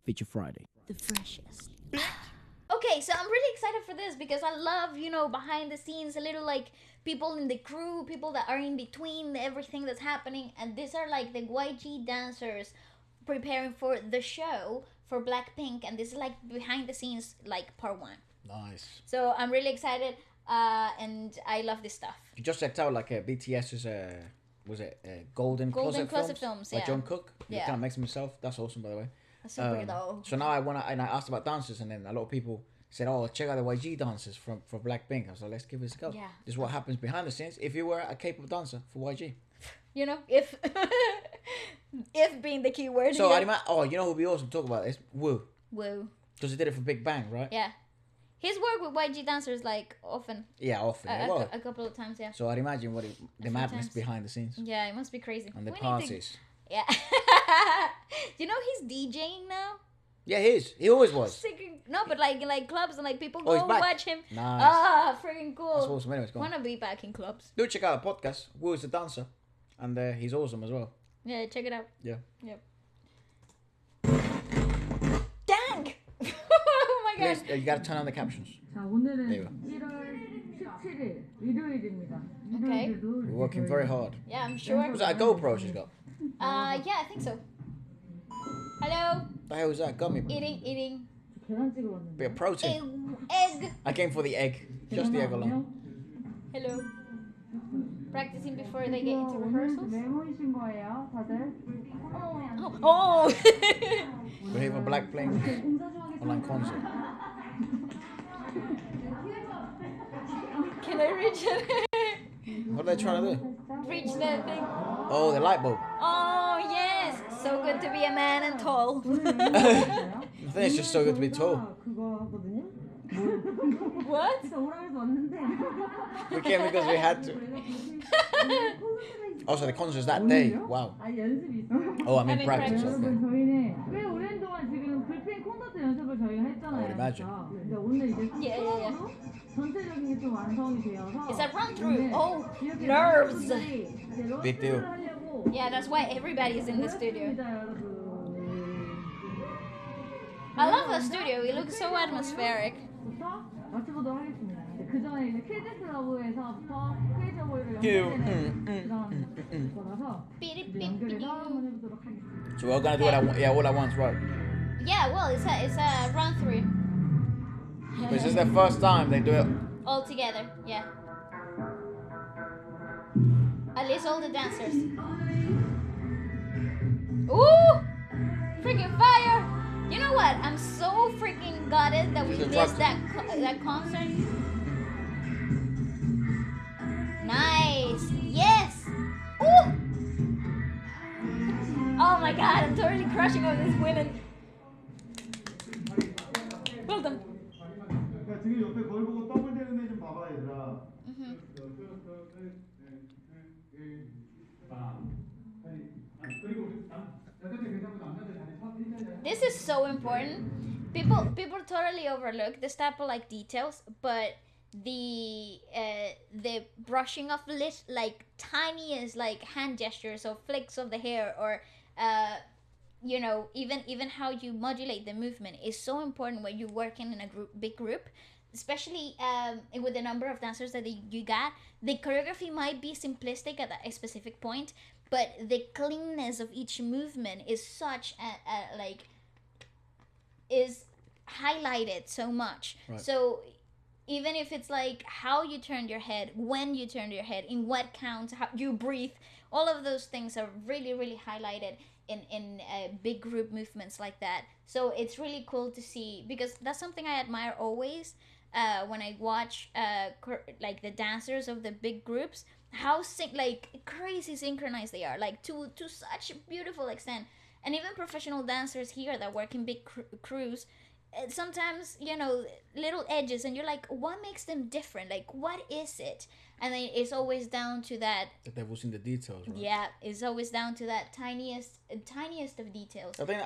Feature Friday. The freshest. Okay, so I'm really excited for this because I love, behind the scenes, a little like people in the crew, people that are in between everything that's happening. And these are like the YG dancers preparing for the show for BLACKPINK. And this is like behind the scenes, like part 1. Nice. So I'm really excited and I love this stuff. You just checked out like BTS's was it Golden Closet Films, by yeah. John Cook. Yeah. He kind of makes himself. That's awesome, by the way. That's super though. So now I asked about dancers, and then a lot of people said, "Oh, check out the YG dancers for BLACKPINK." I was like, "Let's give this a go." Yeah. This is what happens behind the scenes if you were a K-pop dancer for YG. If if being the key word. So you know who'd be awesome to talk about this? Woo. Because he did it for Big Bang, right? Yeah. His work with YG dancers like often. Yeah, often. A couple of times, yeah. So I'd imagine the madness behind the scenes. Yeah, it must be crazy. And the parties. Yeah. He's DJing now? Yeah, he is. He always was. No, but like clubs and like people go he's back. watch him. Nice. Freaking cool. That's awesome. Anyways, go on. Wanna be back in clubs. Do check out the podcast. Woo is a dancer. And he's awesome as well. Yeah, check it out. Yeah. Yep. Dang! Oh my god. Please, you gotta turn on the captions. 자, 오늘은 There you go. 1월 17일 일요일입니다. Okay. We're working very hard. Yeah, I'm sure. Was that a GoPro she's got? Yeah, I think so. Hello? The hell is that? Gummy. Eating. 계란 찍으러 왔는데. Bit of protein. Egg. I came for the egg. Just the egg alone. Hello. Practicing before they get into rehearsals? 왜 모이신 거예요, 다들? Oh! We're here for BLACKPINK online concert. Can I reach it? What are they trying to do? Reach that thing. Oh, the light bulb. Oh, yes. So good to be a man and tall. I think it's just so good to be tall. 그거 하거든요. What? 진짜 오라에서 왔는데. We came because we had to. Oh, so the concert's that day. Wow. 아, 연습이 있어요. Oh, I'm in Having practice. practice. Okay. 여러분 저희는 꽤 오랜 동안 지금 불펜 콘서트 연습을 저희가 했잖아요. I would imagine. 그래서. 근데 오늘 이제 Yeah. 처음으로 전체적인 게 좀 완성이 되어서 It's a run through. 오늘 Oh, 이렇게 nerves. 멤버들이 이제 Big deal. 러닝을 하려고 Yeah, that's why everybody is in the studio. 노력합니다, 여러분. I love the studio. It looks so atmospheric. 부터 맞춰보도록 하겠습니다. 그 전에 이제 킬데스 러브에서부터 크리에이터보이를 Q. 연결해서 거라서 이제 연결해서 한번 해보도록 하겠습니다. So we're gonna do it all at once, right? Yeah, well, it's a run through This is the first time they do it. all together. Yeah. At least all the dancers. Ooh, freaking fire! You know what? I'm so freaking gutted that we missed that concert. Nice. Yes. Ooh. Oh my god, I'm totally crushing on these women. Well done. 야, 지금 옆에 거울 보고 더블 되는데 좀 봐봐, 얘들아. This is so important. People totally overlook this type of like details, but the brushing of like tiniest like hand gestures or flicks of the hair or even how you modulate the movement is so important when you're working in a big group, especially with the number of dancers that you got. The choreography might be simplistic at a specific point, but the cleanness of each movement is such is highlighted so much. Right. So even if it's like how you turned your head, when you turned your head, in what counts, how you breathe, all of those things are really, really highlighted in big group movements like that. So it's really cool to see, because that's something I admire always when I watch like the dancers of the big groups, how crazy synchronized they are, like to such a beautiful extent. And even professional dancers here that work in big crews, sometimes, little edges, and you're like, what makes them different? Like, what is it? And then it's always down to that. The devil's in the details, right? Yeah, it's always down to that tiniest of details. I think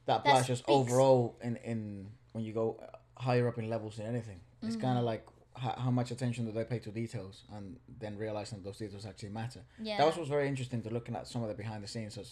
that applies just speaks. overall in when you go higher up in levels in anything. It's kind of like how much attention do they pay to details, and then realizing that those details actually matter. Yeah. That was very interesting to looking at some of the behind the scenes of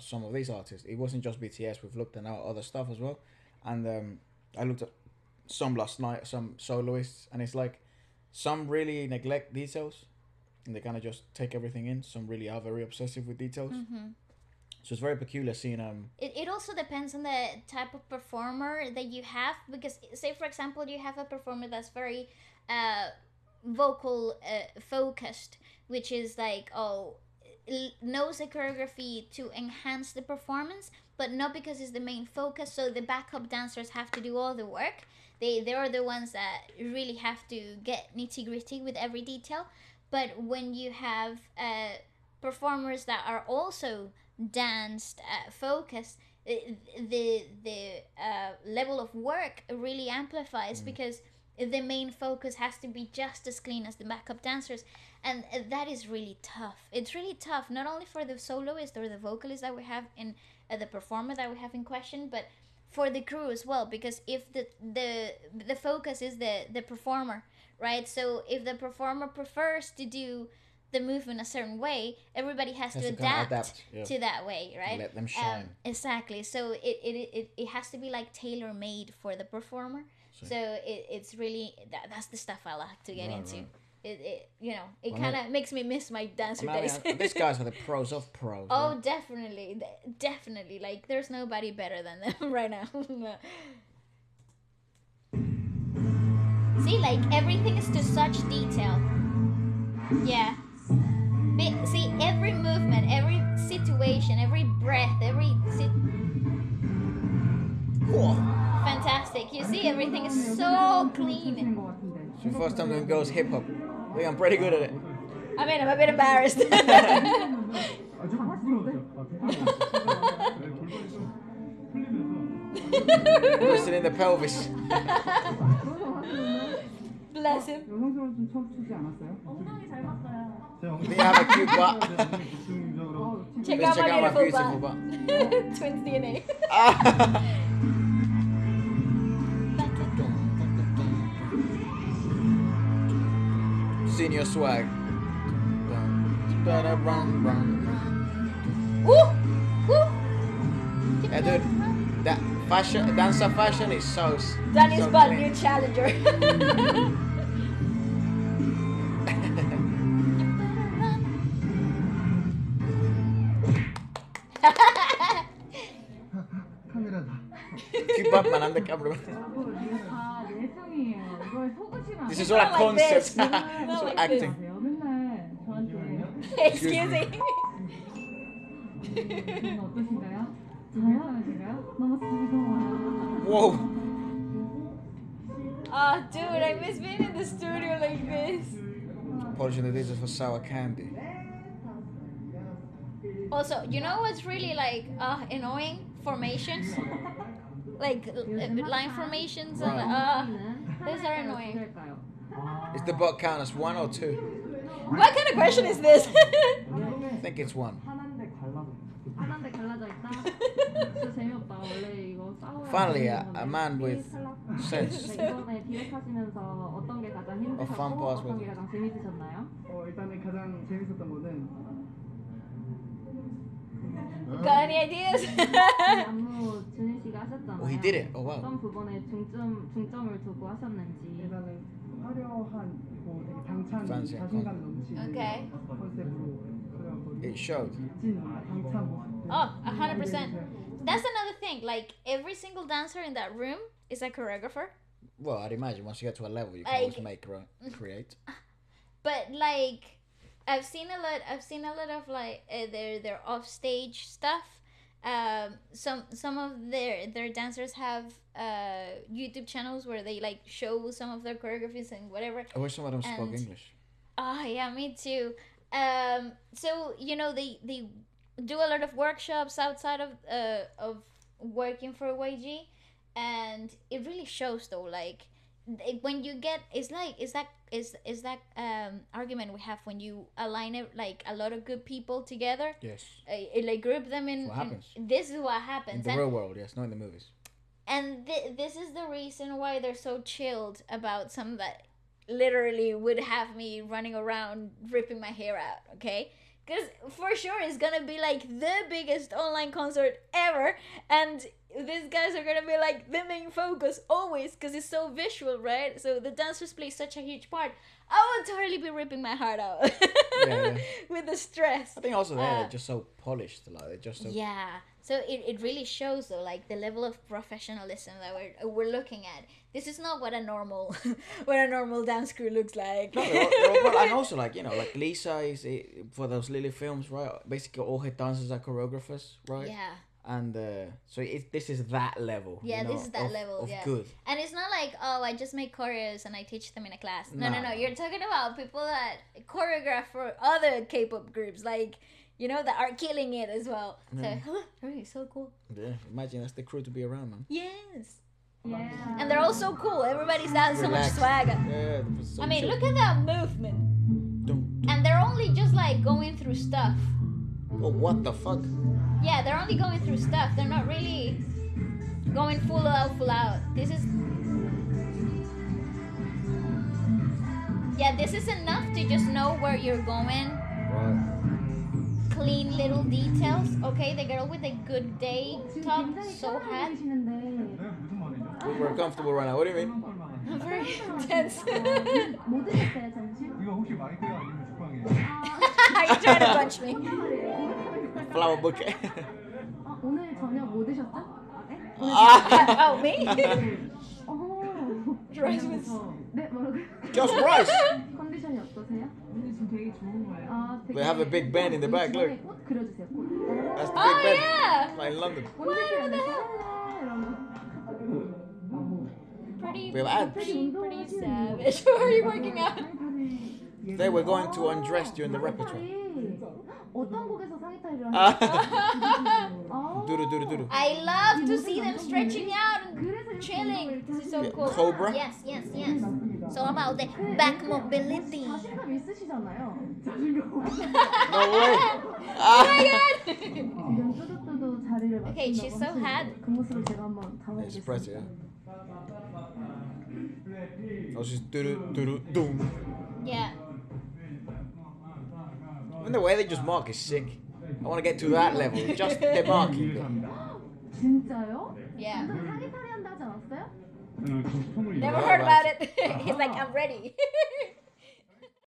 some of these artists. It wasn't just BTS. We've looked at other stuff as well, and I looked at some last night, some soloists, and it's like some really neglect details, and they kind of just take everything in. Some really are very obsessive with details. Mm-hmm. So it's very peculiar seeing It also depends on the type of performer that you have, because say for example you have a performer that's very vocal focused, which is like knows the choreography to enhance the performance, but not because it's the main focus, so the backup dancers have to do all the work. They are the ones that really have to get nitty-gritty with every detail. But when you have performers that are also danced focused, the level of work really amplifies, because the main focus has to be just as clean as the backup dancers, and that is really tough. It's really tough, not only for the soloist or the vocalist that we have in the performer that we have in question, but for the crew as well, because if the focus is the performer, right? So if the performer prefers to do the movement a certain way, everybody has to adapt to that way, right? Let them shine. Exactly. So it has to be like tailor made for the performer. So it's really that's the stuff I like to get into. Right. It kind of makes me miss my dancer days. These guys are the pros of pros. Oh, right? Definitely. Like there's nobody better than them right now. See, like everything is to such detail. Yeah. See, every movement, every situation, every breath, Cool. Fantastic. You see, everything is so clean. It's the first time doing girls hip hop. I think I'm pretty good at it. I mean, I'm a bit embarrassed. Twisted in the pelvis. Bless him. 여성스러운 좀 춤추지 않았어요? 엉덩이 잘 봤어요. They have a cute butt. Check Let's out check my out my beautiful beautiful butt. butt. Twins DNA. Senior swag. Yeah, dude, that dancer fashion is so. Danny's so butt, clean. new challenger. 카메라다. Keep up, man. I'm the cameraman. 다 예능이에요. 이걸 속으시면 This is all a Not like concept. this. It's Not all like acting. 돼요. 맨날 저한테 Excuse me. 저는 어떠신가요? 괜찮으신가요? 너무 즐거워요. Whoa. Oh, dude, I miss being in the studio like this. Polishing the details for sour candy. Also, you know what's really like annoying? Formations. Like line formations and those are annoying. Is the butt count as 1 or 2? What kind of question is this? I think it's 1. 하나인데 갈라져 있다. 진짜 재미없다. 원래 이거 싸워야 Finally, a man with sense. 이번에 디렉하시면서 어떤 게 가장 힘드셨고 어떤 게 가장 재밌으셨나요? 일단은 가장 재밌었던 거는 Got any ideas? 안무 준희 씨가 하셨잖아요. Oh, he did it. Oh, wow. 어떤 부분에 중점을 두고 하셨는지. 일단은 화려한 그리고 되게 당찬 Fancy. 자신감 넘치는 Okay. 컨셉으로 It showed. 진 당찬 모습. Oh, 100%. That's another thing. Like every single dancer in that room is a choreographer. Well, I'd imagine once you get to a level, you can Like- always create. But like, I've seen a lot of like their off stage stuff. Some of their dancers have YouTube channels where they like show some of their choreographies and whatever. I wish some of them spoke And- English. Oh yeah, me too. So they do a lot of workshops outside of working for YG, and it really shows though. Like when you get, is that argument we have when you align it like a lot of good people together, Yes. like group them in. What happens. This is what In happens. the And- real world, yes, not in the movies. and this is the reason why they're so chilled about some of that literally would have me running around ripping my hair out, okay? Because for sure it's gonna be like the biggest online concert ever, and these guys are gonna be like the main focus always because it's so visual, right? So the dancers play such a huge part. I would totally be ripping my heart out Yeah. with the stress. I think also they're just so polished, like they're just so. Yeah, so it really shows though, like the level of professionalism that we're looking at. This is not what a normal dance crew looks like. No, they're all, and also like, you know, like Lisa is for those Lily films, right? Basically, all her dancers are choreographers, right? Yeah. And so this is that level. Yeah, you know, this is that level. of Yeah. good. And it's not like, oh, I just make choreos and I teach them in a class. No. Nah. You're talking about people that choreograph for other K-pop groups, like, you know, that are killing it as well. Yeah. So, really, so cool. Yeah, imagine that's the crew to be around, man. Yes. Yeah. And they're all so cool. Everybody's got so much Relaxed. swag. Yeah. So I mean, chill. look at that movement. Dum. And they're only just like going through stuff. Oh, what the fuck? Yeah, they're only going through stuff. They're not really going full out. This is... Yeah, this is enough to just know where you're going. Right. Clean little details. Okay, the girl with a good day 지금 top, 굉장히 so 편안해 hat. 보이시는데 네, 무슨 말이죠? We're comfortable right now. What do you mean? I'm very intense. 뭐 드셨어요 점심? 이거 혹시 마이크가 아니면 죽방이에요? Are you trying to punch me? Flower bouquet. 오늘 저녁 뭐 드셨죠? 네? Oh, me? 어허. Rice with... 네 뭐라고요? Just rice. 컨디션이 어떠세요? 오늘 지금 되게 좋은 거예요. 아, 되게 They have a big band in the back, look. 꽃 그려주세요. 꽃. That's the Oh, big bed. yeah! Like in London. What the hell? Pretty, We have ads. pretty savage. Who are you working out? They were going to undress during the repertoire. 어떤 곡에서 상의 탈의를 Ah. 하셨어요? Doo-doo-doo-doo-doo. I love to see them stretching out and chilling. This is so cool. Cobra? Yes. So about the back mobility. 자신감 있으시잖아요. No way. Oh my god! 이런 뚜두뚜두 자리를 Okay, she's so 맡는다고 hot. 하시는데 그 모습을 제가 한번 It's 담아보겠습니다. impressive. Oh, she's doo-doo-doo-doo-doom. Yeah. And the way they just mark is sick. I want to get to that level. Just the marking. 진짜요? Yeah. 방금 상의 탈의한다 하지 않았어요? Never heard about it. He's like, I'm ready.